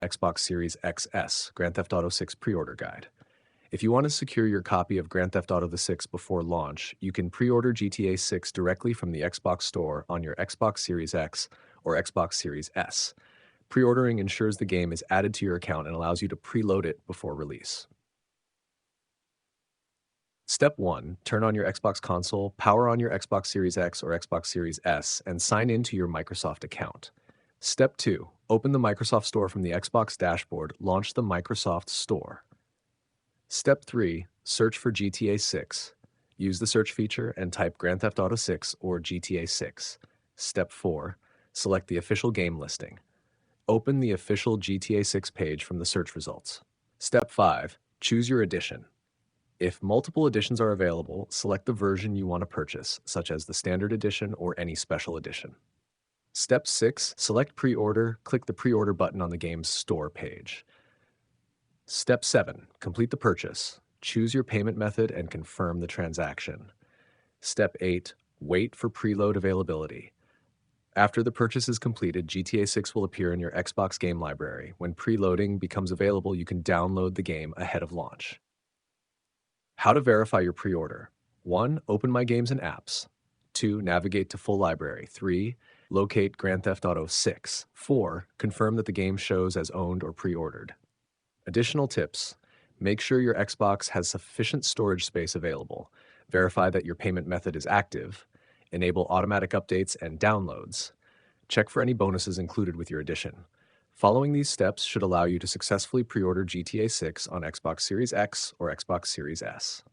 Xbox Series XS Grand Theft Auto 6 pre-order guide. If you want to secure your copy of Grand Theft Auto 6 before launch, you can pre-order GTA 6 directly from the Xbox Store on your Xbox Series X or Xbox Series S. Pre-ordering ensures the game is added to your account and allows you to preload it before release. Step 1. Turn on your Xbox console, power on your Xbox Series X or Xbox Series S, and sign in to your Microsoft account. Step 2. Open the Microsoft Store from the Xbox dashboard, launch the Microsoft Store. Step 3. Search for GTA 6. Use the search feature and type Grand Theft Auto 6 or GTA 6. Step 4. Select the official game listing. Open the official GTA 6 page from the search results. Step 5. Choose your edition. If multiple editions are available, select the version you want to purchase, such as the Standard Edition or any special edition. Step 6. Select Pre-order. Click the Pre-order button on the game's store page. Step 7. Complete the purchase. Choose your payment method and confirm the transaction. Step 8. Wait for preload availability. After the purchase is completed, GTA 6 will appear in your Xbox game library. When preloading becomes available, you can download the game ahead of launch. How to verify your pre-order. 1. Open My Games and Apps. 2. Navigate to full library. 3. Locate Grand Theft Auto 6. 4. Confirm that the game shows as owned or pre-ordered. Additional tips. Make sure your Xbox has sufficient storage space available. Verify that your payment method is active. Enable automatic updates and downloads. Check for any bonuses included with your edition. Following these steps should allow you to successfully pre-order GTA 6 on Xbox Series X or Xbox Series S.